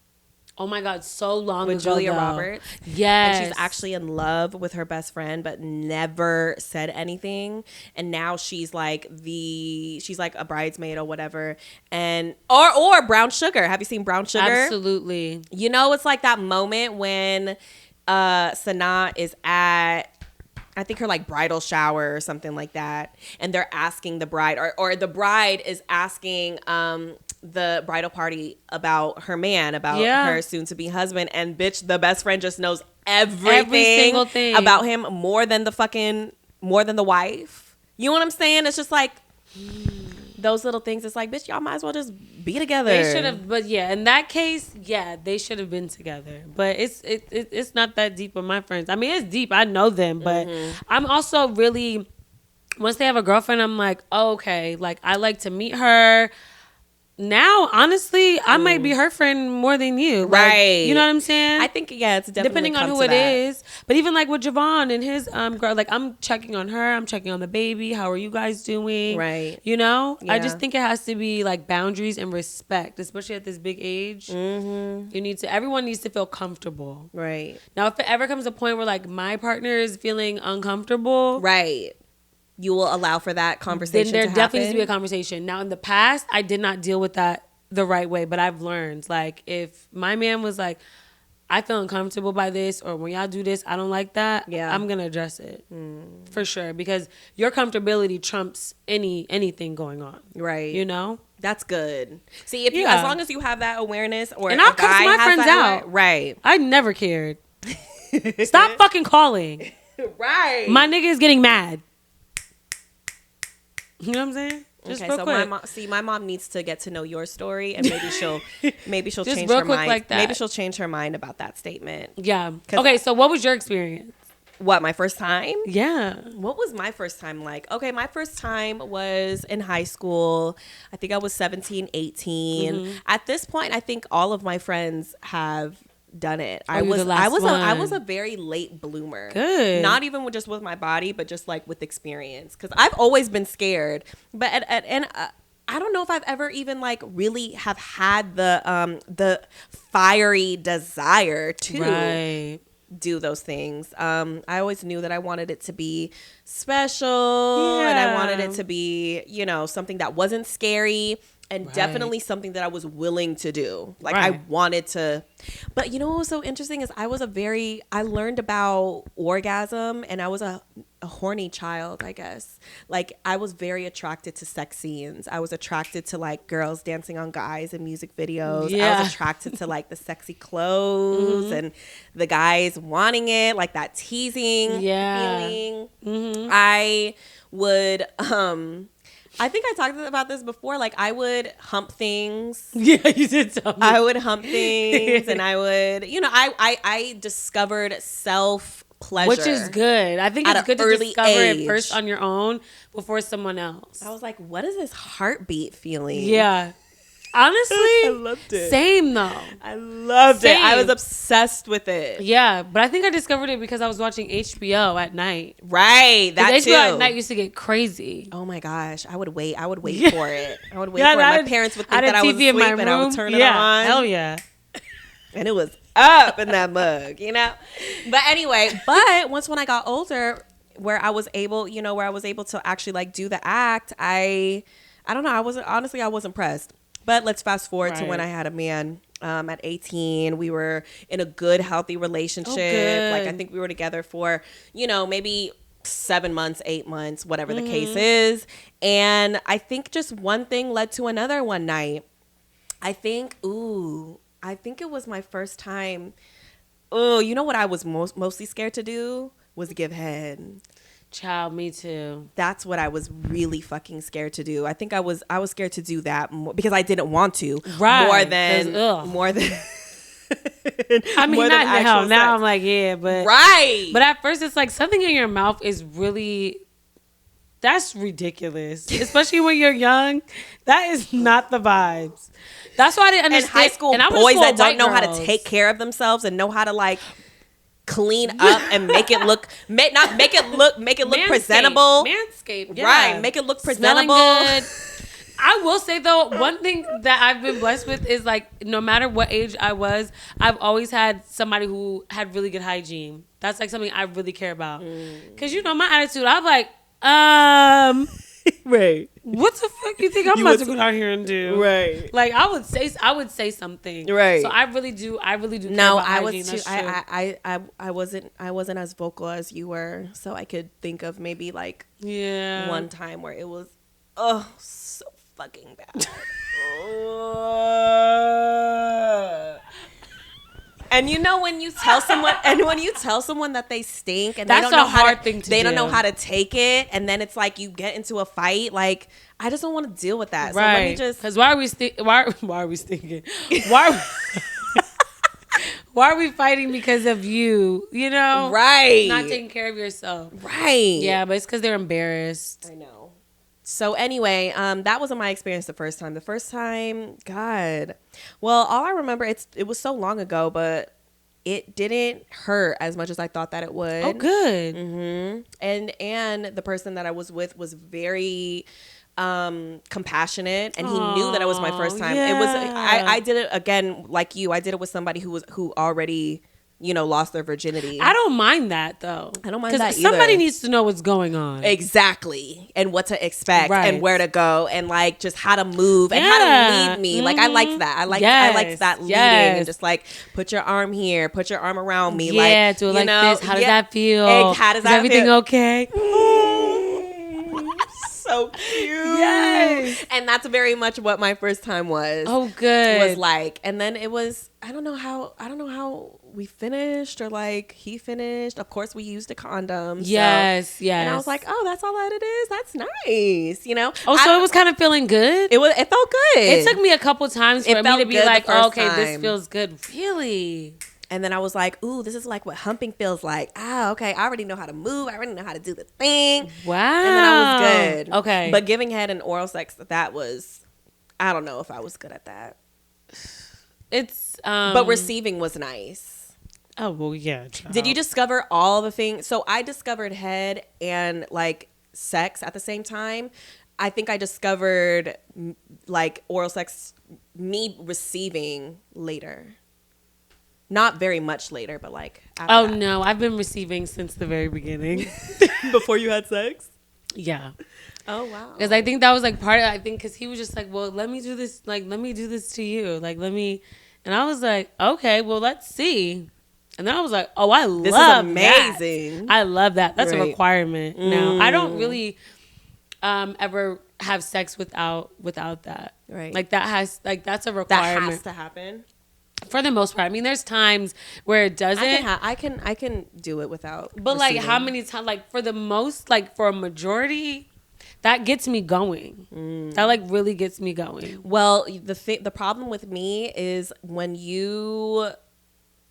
Oh my God, so long with ago. With Julia Roberts. Yes. And she's actually in love with her best friend, but never said anything. And now she's like a bridesmaid or whatever. And or Brown Sugar. Have you seen Brown Sugar? Absolutely. You know, it's like that moment when Sanaa is at, I think her like bridal shower or something like that, and they're asking the bride or the bride is asking the bridal party about her man, about her soon-to-be husband, and bitch, the best friend just knows every single thing about him more than the wife. You know what I'm saying? It's just like those little things. It's like, bitch, y'all might as well just be together. They should have, but yeah, in that case, yeah, they should have been together. But it's not that deep with my friends. I mean, it's deep. I know them, but I'm also really, once they have a girlfriend, I'm like, oh, okay, like I like to meet her. Now, honestly, I might be her friend more than you. Like, right. You know what I'm saying? I think, yeah, it's definitely depending on who it is. But even like with Javon and his girl, like I'm checking on her. I'm checking on the baby. How are you guys doing? Right. You know? Yeah. I just think it has to be like boundaries and respect, especially at this big age. Everyone needs to feel comfortable. Right. Now, if it ever comes a point where like my partner is feeling uncomfortable. Right. You will allow for that conversation then there definitely needs to be a conversation. Now, in the past, I did not deal with that the right way, but I've learned. Like, if my man was like, I feel uncomfortable by this, or when y'all do this, I don't like that, I'm going to address it. For sure. Because your comfortability trumps anything going on. Right. You know? That's good. See, if you, as long as you have that awareness, or and I'll cuss my friends out. Right. I never cared. Stop fucking calling. Right. My nigga is getting mad. You know what I'm saying? Just okay, so quick. my mom needs to get to know your story, and maybe she'll just change her mind. Like that. Maybe she'll change her mind about that statement. Yeah. Okay, so what was your experience? What, my first time? Yeah. What was my first time like? Okay, my first time was in high school. I think I was 17, 18. At this point, I think all of my friends have done it. I was a very late bloomer. Good. Not even just with my body, but just like with experience, because I've always been scared, but I don't know if I've ever even like really have had the fiery desire to do those things. I always knew that I wanted it to be special, and I wanted it to be, you know, something that wasn't scary. and definitely something that I was willing to do. Like I wanted to, but you know what was so interesting is I learned about orgasm, and I was a horny child, I guess. Like I was very attracted to sex scenes. I was attracted to like girls dancing on guys in music videos. I was attracted to like the sexy clothes and the guys wanting it, like that teasing feeling. I would I think I talked about this before. Like I would hump things. Yeah, you did tell me. I would hump things, and I would, I discovered self pleasure, which is good. I think it's good to discover it first on your own before someone else. I was like, what is this heartbeat feeling? Yeah. Honestly, I loved it. Same though. I loved it. I was obsessed with it. Yeah, but I think I discovered it because I was watching HBO at night. Right, that HBO too. at night used to get crazy. Oh my gosh, I would wait for it. I would wait for it. My parents would think that I was asleep, and I would turn it on. Hell yeah. And it was up in that mug, But anyway, once when I got older, where I was able to actually like do the act, I don't know. I wasn't pressed. But let's fast forward to when I had a man. At 18, we were in a good, healthy relationship. Like I think we were together for, maybe 7 months, 8 months, whatever the case is. And I think just one thing led to another one night. I think it was my first time. Oh, you know what I was mostly scared to do was give head. Child, me too. That's what I was really fucking scared to do. I think I was scared to do that because I didn't want to. Right. More than I mean, not now. Now I'm like, yeah, but right. But at first, it's like something in your mouth is really. That's ridiculous, especially when you're young. That is not the vibes. That's why I didn't understand. And high school boys that don't know how to take care of themselves and know how to like clean up and make it look make it look presentable. Manscaped, yeah. Right? Make it look presentable. Smelling good. I will say though, one thing that I've been blessed with is like no matter what age I was, I've always had somebody who had really good hygiene. That's like something I really care about. Cause my attitude, I'm like, right. What the fuck you think I'm about to go out here and do? Right. Like I would say something. Right. So I really do. Care no, about I hygiene. was too. I wasn't as vocal as you were, so I could think of maybe like one time where it was so fucking bad. And when you tell someone that they stink and that's they don't know hard thing to do. They don't know how to take it, and then it's like you get into a fight. Like I just don't want to deal with that. So let me just. Because why are we stinking? Why are we fighting because of you? Right? Not taking care of yourself. Right? Yeah, but it's because they're embarrassed. I know. So anyway, that wasn't my experience the first time. The first time, God. Well, all I remember, it was so long ago, but it didn't hurt as much as I thought that it would. Oh, good. Mm-hmm. And the person that I was with was very compassionate, and he knew that it was my first time. Yeah. It was I did it again like you. I did it with somebody who already lost their virginity. I don't mind that though. I don't mind that either. Somebody needs to know what's going on. Exactly. And what to expect and where to go and like just how to move and how to lead me. Mm-hmm. Like I liked that. I liked that leading and just like put your arm here, put your arm around me. Yeah, do it like this. How does that feel? How does Is everything okay? So cute. Yes. And that's very much what my first time was. Oh, good. Was like. And then it was I don't know how we finished or like he finished. Of course we used a condom. Yes. And I was like, oh, that's all that it is. That's nice. Oh, so it was kind of feeling good? It felt good. It took me a couple times for me to be like, oh, okay, time. this feels good. Really? And then I was like, ooh, this is like what humping feels like. Ah, okay. I already know how to move. I already know how to do the thing. Wow. And then I was good. Okay. But giving head and oral sex, that was, I don't know if I was good at that. It's, but receiving was nice. Oh, well, yeah. Child. Did you discover all the things? So I discovered head and like sex at the same time. I think I discovered like oral sex, me receiving later. Not very much later, but like after that. No, I've been receiving since the very beginning. Before you had sex? Yeah. Oh wow. Because I think that was like part of, I think, because he was just like, well, let me do this. Like, let me do this to you. Like, let me. And I was like, okay, well, let's see. And then I was like, oh, I This love is amazing. that. I love that. That's a Right. requirement now. I don't really ever have sex without that. Right. Like, that's a That requirement. has to happen. For the most part. I mean, there's times where it doesn't. I can do it without. But like, receiving. how many times? Like, for the most, like, for a majority, that gets me going. That like really gets me going. Well, the problem with me is when you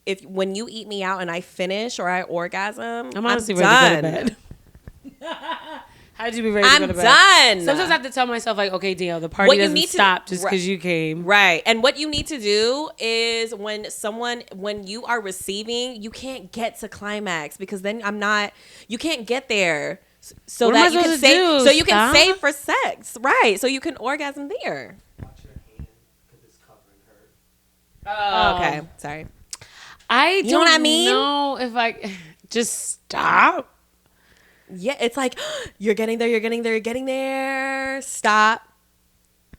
eat me out and I finish or I orgasm, I'm honestly I'm ready done. to go to bed. How'd you be ready to go to bed? I'm done. Sometimes I have to tell myself like, okay, Dale, the party doesn't stop just because you came. Right. And what you need to do is when you are receiving, you can't get to climax because then you can't get there. So What am I that you can supposed to do? save, so you can Stop? save for sex, right? So you can orgasm there. Watch your hand because it's covering her. Oh, okay, sorry. I know what I mean? know if I just stop. Yeah, it's like you're getting there, you're getting there, you're getting there. Stop.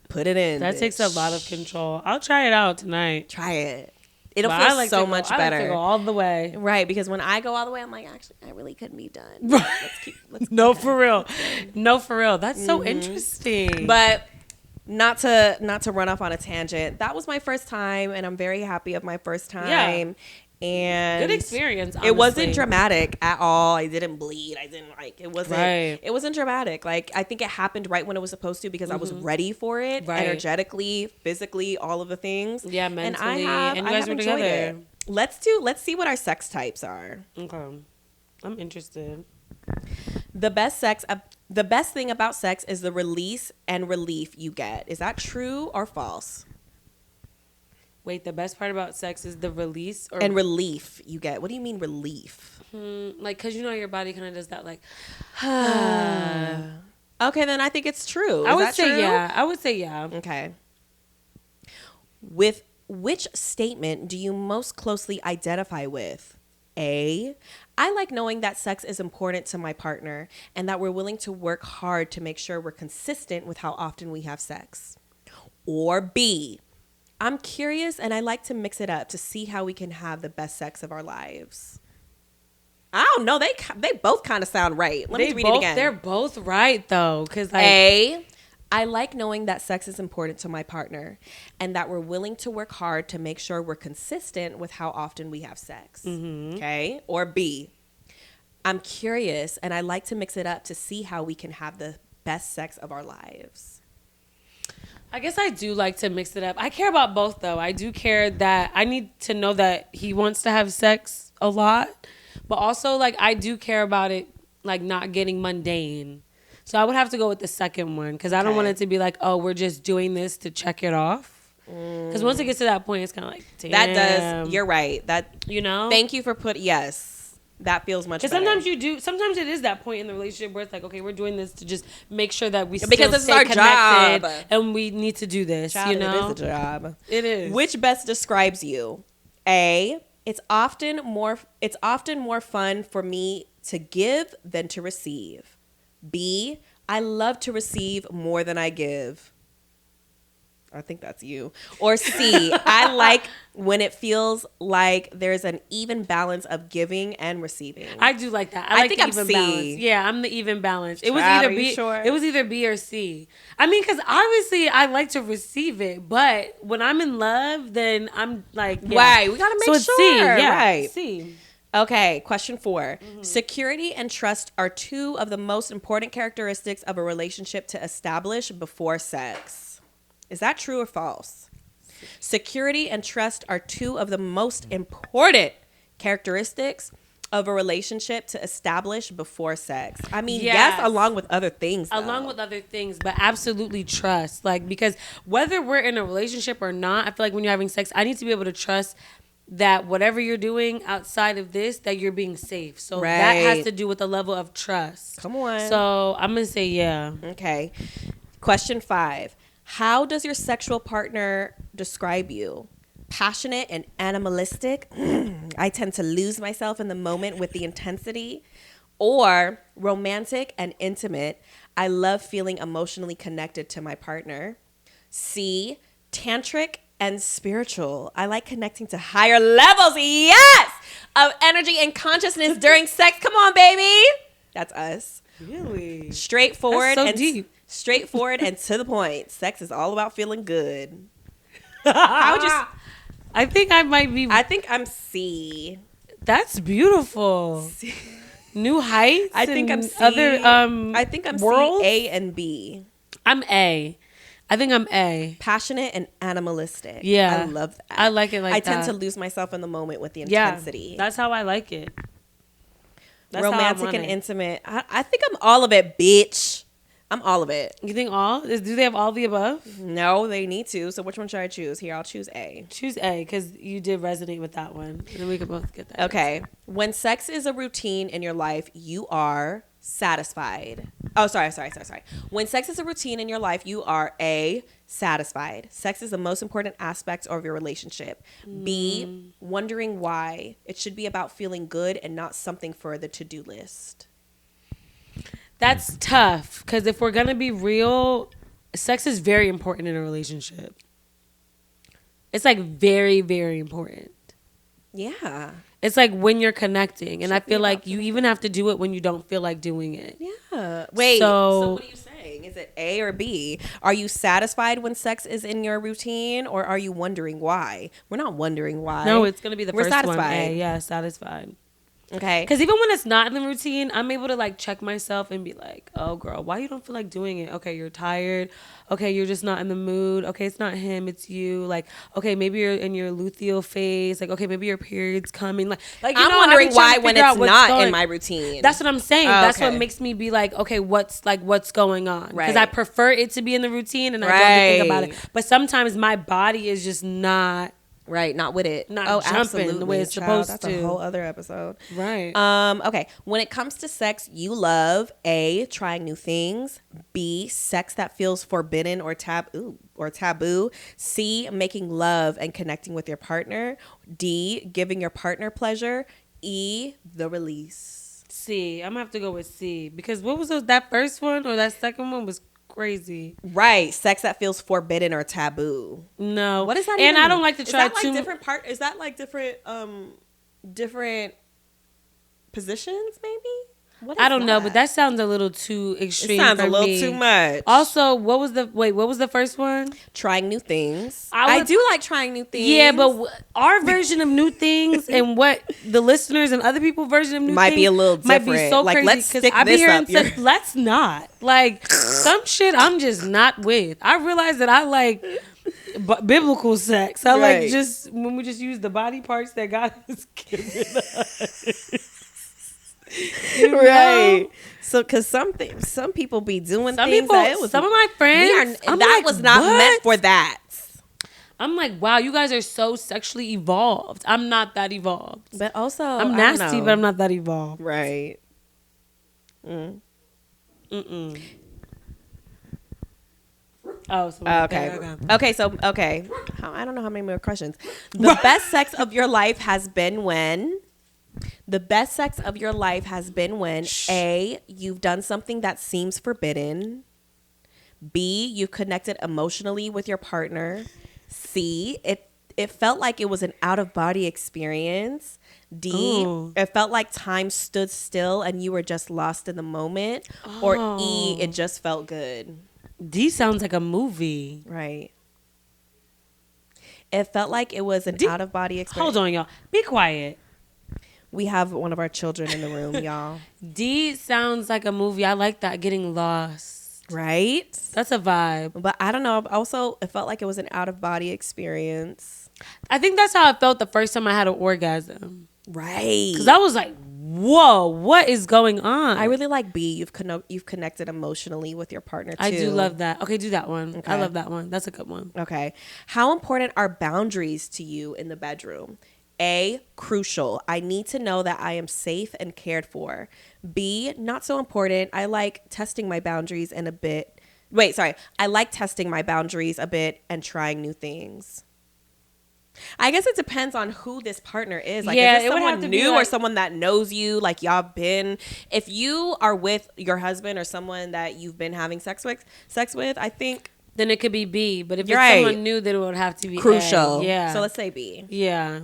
Put it in. That bitch. takes a lot of control. I'll try it out tonight. Try it. It'll But feel I like so to go- much I better. like to go all the way. Right, because when I go all the way, I'm like, actually, I really couldn't be done. Let's No, for real. No, for real. That's so interesting. But not to run off on a tangent. That was my first time, and I'm very happy of my first time. And good experience. Honestly. It wasn't dramatic at all. I didn't bleed. I didn't it wasn't Right. it wasn't dramatic. Like I think it happened right when it was supposed to because I was ready for it, Right. energetically, physically, all of the things. Yeah, mentally. And And I you guys have were enjoyed together. it. Let's see what our sex types are. Okay. I'm interested. The best thing about sex is the release and relief you get. Is that true or false? Wait, the best part about sex is the release or And relief you get. What do you mean relief? like because you know your body kind of does that like Okay, then I think it's true. I Is would that say true? yeah. I would say yeah. Okay. With which statement do you most closely identify with? A, I like knowing that sex is important to my partner and that we're willing to work hard to make sure we're consistent with how often we have sex. Or B, I'm curious and I like to mix it up to see how we can have the best sex of our lives. I don't know. They both kind of sound right. Let me read it again. They're both right though, because like A, I like knowing that sex is important to my partner and that we're willing to work hard to make sure we're consistent with how often we have sex. Okay. Or B, I'm curious and I like to mix it up to see how we can have the best sex of our lives. I guess I do like to mix it up. I care about both though. I do care that I need to know that he wants to have sex a lot, but also like I do care about it like not getting mundane. So I would have to go with the second one because I don't want it to be like, oh, we're just doing this to check it off. Because once it gets to that point, it's kind of like, damn. That does. You're right. That, you know. Thank you for yes. That feels much better. Because sometimes you do. Sometimes it is that point in the relationship where it's like, okay, we're doing this to just make sure that we because this stay is our connected job, and we need to do this. Child, you know, it is a job. It is. Which best describes you? A, it's often more fun for me to give than to receive. B, I love to receive more than I give. I think that's you. Or C, I like when it feels like there's an even balance of giving and receiving. I do like that. I like think the I'm even C. balance. Yeah, I'm the even balance. It was Child, either are you B. sure? It was either B or C. I mean, because obviously I like to receive it, but when I'm in love, then I'm like, yeah. Right, we gotta make so it's sure. C. Yeah, Right. C. Okay, question 4. Security and trust are two of the most important characteristics of a relationship to establish before sex. Is that true or false? Security and trust are two of the most important characteristics of a relationship to establish before sex. I mean, yes along with other things. Along with other things, but absolutely trust. Like, because whether we're in a relationship or not, I feel like when you're having sex, I need to be able to trust that whatever you're doing outside of this, that you're being safe. So that has to do with the level of trust. Come on. So I'm going to say yeah. Okay. Question 5. How does your sexual partner describe you? Passionate and animalistic? I tend to lose myself in the moment with the intensity. Or romantic and intimate. I love feeling emotionally connected to my partner. C, tantric and spiritual. I like connecting to higher levels, yes, of energy and consciousness during sex. Come on, baby. That's us. Really? Straightforward That's so and deep. straightforward and to the point. Sex is all about feeling good. How would you? I think I might be. I think I'm C. That's beautiful. C. New heights. I think I'm and C. Other I think I'm worlds? C, A, and B. I'm A. I think I'm A. Passionate and animalistic. Yeah. I love that. I like it like I that. tend to lose myself in the moment with the intensity. Yeah, that's how I like it. That's how I Romantic want and it. intimate. I think I'm all of it, bitch. I'm all of it. You think all? Do they have all the above? No, they need to. So which one should I choose? Here, I'll choose A. Choose A because you did resonate with that one. And then we could both get that. Okay. When sex is a routine in your life, you are satisfied. Oh, sorry. When sex is a routine in your life, you are A, satisfied. Sex is the most important aspect of your relationship. B, wondering why. It should be about feeling good and not something for the to-do list. That's tough because if we're going to be real, sex is very important in a relationship. It's like very, very important. Yeah. It's like when you're connecting. And I Should be feel about like you even have to do it when you don't feel like doing it. Yeah. Wait. So- So what are you saying? Is it A or B? Are you satisfied when sex is in your routine, or are you wondering why? We're not wondering why. No, it's going to be the We're first one. satisfied. A, yeah, satisfied. Okay. Because even when it's not in the routine, I'm able to like check myself and be like, oh, girl, why you don't feel like doing it? Okay, you're tired. Okay, you're just not in the mood. Okay, it's not him, it's you. Like, okay, maybe you're in your luteal phase. Like, okay, maybe your period's coming. Like you I'm know, wondering I've been trying why to when figure out it's what's not going- in my routine. That's what I'm saying. Oh, That's what okay. makes me be like, okay, what's going on? Because Right. I prefer it to be in the routine and I don't think about Right. it. But sometimes my body is just not right. Not with it. Not oh, jumping absolutely. the way it's Child, supposed that's a to. whole other episode. right. Okay. When it comes to sex, you love A, trying new things. B, sex that feels forbidden or taboo. C, making love and connecting with your partner. D, giving your partner pleasure. E, the release. C. I'm gonna have to go with C because what was that first one or that second one was crazy. Right. Sex that feels forbidden or taboo. No, What is that? And even? I don't like to try Is that like too. different part? Is that like different positions? Maybe. What is I don't know, but that sounds a little too it extreme. sounds for a little me. too much. Also, what was the first one? Trying new things. I I would- do like trying new things. Yeah, but our version of new things and what the listeners and other people's version of new Might things be a little might be different. so Like, crazy. let's 'cause stick I be this hearing up your- stuff- let's not. Like some shit I'm just not with. I realize that I like biblical sex. I Right. like just when we just use the body parts that God has given us. You right. know? So, because some people be doing Some things people, that it was some of my friends, I'm that like, was not what? meant for that. I'm like, wow, you guys are so sexually evolved. I'm not that evolved. But also, I'm I nasty, don't know. but I'm not that evolved. Right. Mm-mm. Oh, so Okay. So I don't know how many more questions. The best sex of your life has been when. The best sex of your life has been when A, you've done something that seems forbidden. B, you've connected emotionally with your partner. C, it felt like it was an out of body experience. D, Ooh. it felt like time stood still and you were just lost in the moment. Or E, it just felt good. D sounds like a movie. Right. It felt like it was an out of body experience. Hold on, y'all. Be quiet. We have one of our children in the room, y'all. D sounds like a movie. I like that. Getting lost. Right? That's a vibe. But I don't know. Also, it felt like it was an out of body experience. I think that's how I felt the first time I had an orgasm. Right. Because I was like, whoa, what is going on? I really like B. You've connected emotionally with your partner too. I do love that. Okay, do that one. Okay. I love that one. That's a good one. Okay. How important are boundaries to you in the bedroom? A, crucial. I need to know that I am safe and cared for. B, not so important. I like testing my boundaries and a bit. Wait, sorry. I like testing my boundaries a bit and trying new things. I guess it depends on who this partner is. Like, Yeah, is it it would have someone to be new or like- someone that knows you? Like, y'all been, if you are with your husband or someone that you've been having sex with, I think Then it could be B. But if it's Right. someone new, then it would have to be A. crucial. Yeah. So let's say B. Yeah.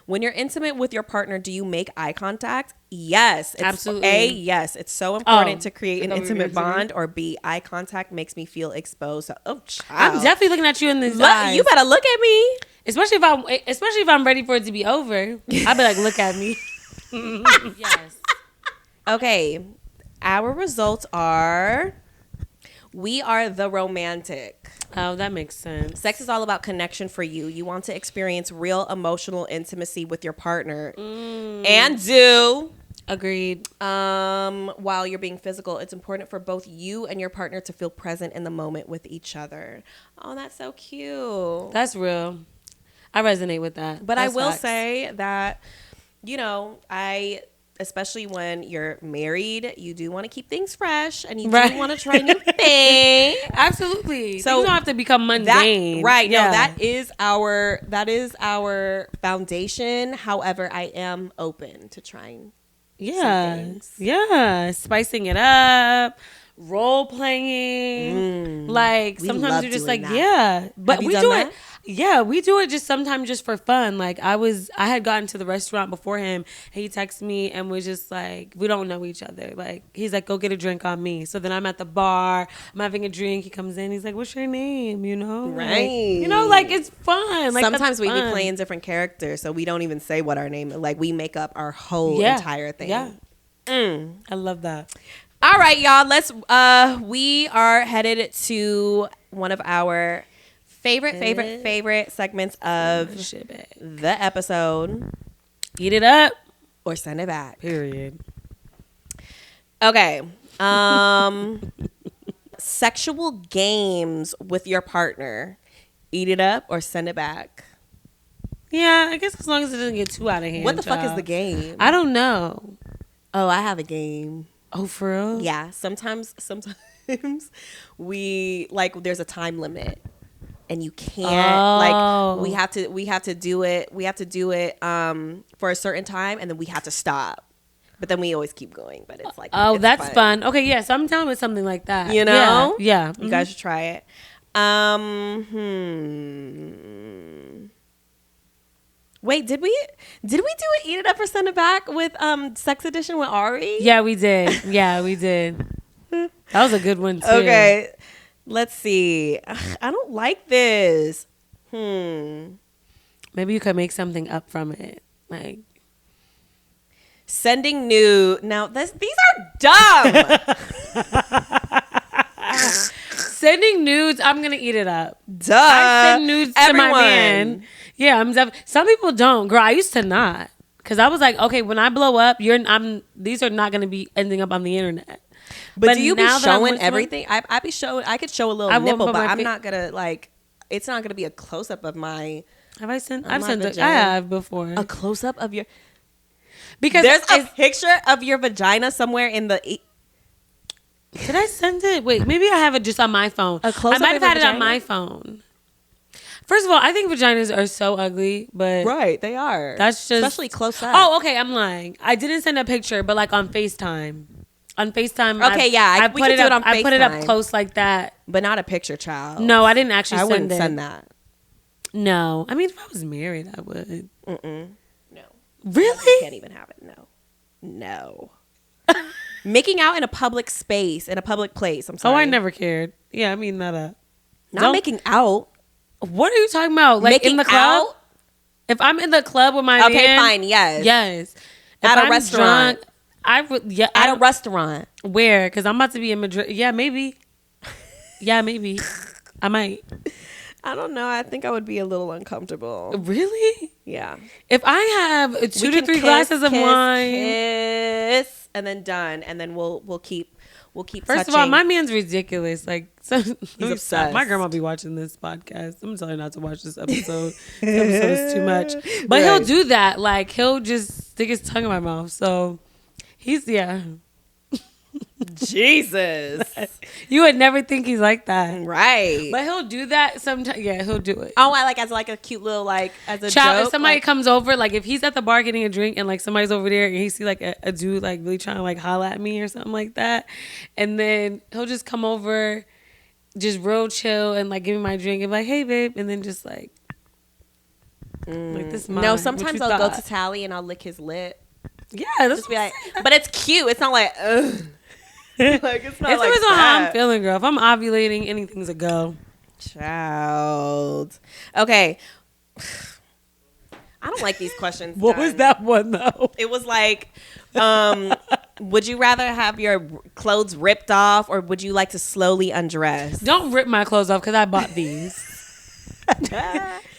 When you're intimate with your partner, do you make eye contact? Yes. It's Absolutely. A, yes. It's so important Oh, to create I an thought we were intimate gonna say- bond. Or B, eye contact makes me feel exposed. So, oh, I'm child. definitely looking at you in these Look, eyes. you better look at me. Especially if I'm ready for it to be over. I'd be like, look at me. Yes. Okay. Our results are, we are the romantic. Oh, that makes sense. Sex is all about connection for you. You want to experience real emotional intimacy with your partner. And do. Agreed. While you're being physical, it's important for both you and your partner to feel present in the moment with each other. Oh, that's so cute. That's real. I resonate with that. But That's I will facts. say that, especially when you're married, you do want to keep things fresh and you Right. do want to try new things. Absolutely. So So you don't have to become mundane. Right. Yeah. No, that is our foundation. However, I am open to trying Yeah. things. Yeah. Spicing it up. Role playing. Like We sometimes love you're just doing like, that. yeah. But Have you we done do that? it. Yeah, we do it just sometimes just for fun. Like I had gotten to the restaurant before him. And he texted me and was just like, we don't know each other. Like he's like, go get a drink on me. So then I'm at the bar, I'm having a drink. He comes in, he's like, what's your name? You know, Right. like it's fun. Like Sometimes that's we be fun. playing different characters, so we don't even say what our name is. Like, we make up our whole Yeah. entire thing. Yeah, I love that. All right, y'all. We are headed to one of our favorite segments of Shit bag. the episode, Eat it up. or send it back. Period. Okay. Sexual games with your partner. Eat it up or send it back. Yeah, I guess as long as it doesn't get too out of hand. What the fuck is child. the game? I don't know. Oh, I have a game. Oh, for real? Yeah, sometimes we there's a time limit. And you can't Oh. we have to do it for a certain time, and then we have to stop. But then we always keep going. But it's like, Oh, it's that's fun. Okay, yeah, so I'm down with something like that. You know? Yeah. You guys should try it. Wait, did we do it? Eat it up or send it back with Sex Edition with Ari? Yeah, we did. Yeah, we did. That was a good one, too. Okay. Let's see. Ugh, I don't like this. Maybe you could make something up from it. Like, Sending nude. Now, these are dumb. sending nudes, I'm going to eat it up. Duh. I send nudes to Everyone. my man. Yeah, some people don't. Girl, I used to not. Because I was like, okay, when I blow up, these are not going to be ending up on the internet. But do you be now that I'm showing with everything? I be showing. I could show a little I won't nipple, put but my I'm fa- not gonna it's not gonna be a close up of my. Have I sent? On I've my sent it. vagina. I have before. A close up of your. Because There's a it's- picture of your vagina somewhere in the. Did I send it? Wait, maybe I have it just on my phone. A close-up I might of have had your it on vagina? my phone. First of all, I think vaginas are so ugly, but Right, they are. that's just especially close up. Oh, okay, I'm lying. I didn't send a picture, but like on FaceTime. On FaceTime. Okay, yeah, we put can it do up. it on I put it up FaceTime. close like that. But not a picture, child. No, I didn't actually I send wouldn't it. send that. No, I mean if I was married, I would. No, Really? can't even have it. No. Making out in a public space, in a public place. I'm sorry. Oh, I never cared. Yeah, I mean that up. Not Don't- making out. What are you talking about? Like Making in the club? out? If I'm in the club with my Okay, man, fine. Yes. Yes. At If a I'm restaurant. drunk, I would. Yeah. At a restaurant. Where? Because I'm about to be in Madrid. Yeah, maybe. Yeah, maybe. I might. I don't know. I think I would be a little uncomfortable. Really? Yeah. If I have We 2 to can 3 kiss, glasses of kiss, wine. kiss, and then done, and then we'll keep First touching. of all, my man's ridiculous. Like, so, He's obsessed. My grandma be watching this podcast. I'm telling her not to watch this episode. This episode is too much. But he'll Right. do that. Like, he'll just stick his tongue in my mouth. So, he's, yeah. Jesus. You would never think he's like that. Right. But he'll do that sometimes. Yeah, he'll do it. Oh, I like as like a cute little like as a Child, joke. if somebody like, comes over, like if he's at the bar getting a drink and like somebody's over there and he see like a dude like really trying to like holla at me or something like that, and then he'll just come over, just real chill and like give me my drink and be like, hey babe, and then just like this is mine. no, What sometimes you I'll go thought? to Tally and I'll lick his lip. Yeah, that's Just be like, but it's cute. It's not like, ugh. Like it's not it's like always on how I'm that. feeling, girl. If I'm ovulating, anything's a go. Child. Okay. I don't like these questions. What was done. that one though? It was like, would you rather have your clothes ripped off or would you like to slowly undress? Don't rip my clothes off because I bought these.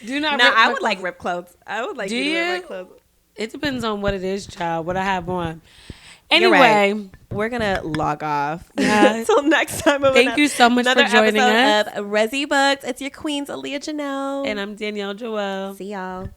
Do not. No, rip I my would like ripped clothes. I would like Do you to rip you? my clothes. It depends on what it is, child. What I have on. You're Anyway, right. We're gonna log off. Yeah. Until next time. Thank you so much for another joining episode us. of REZY Books. It's your queens, Aliya Janell. And I'm Danielle Joelle. See y'all.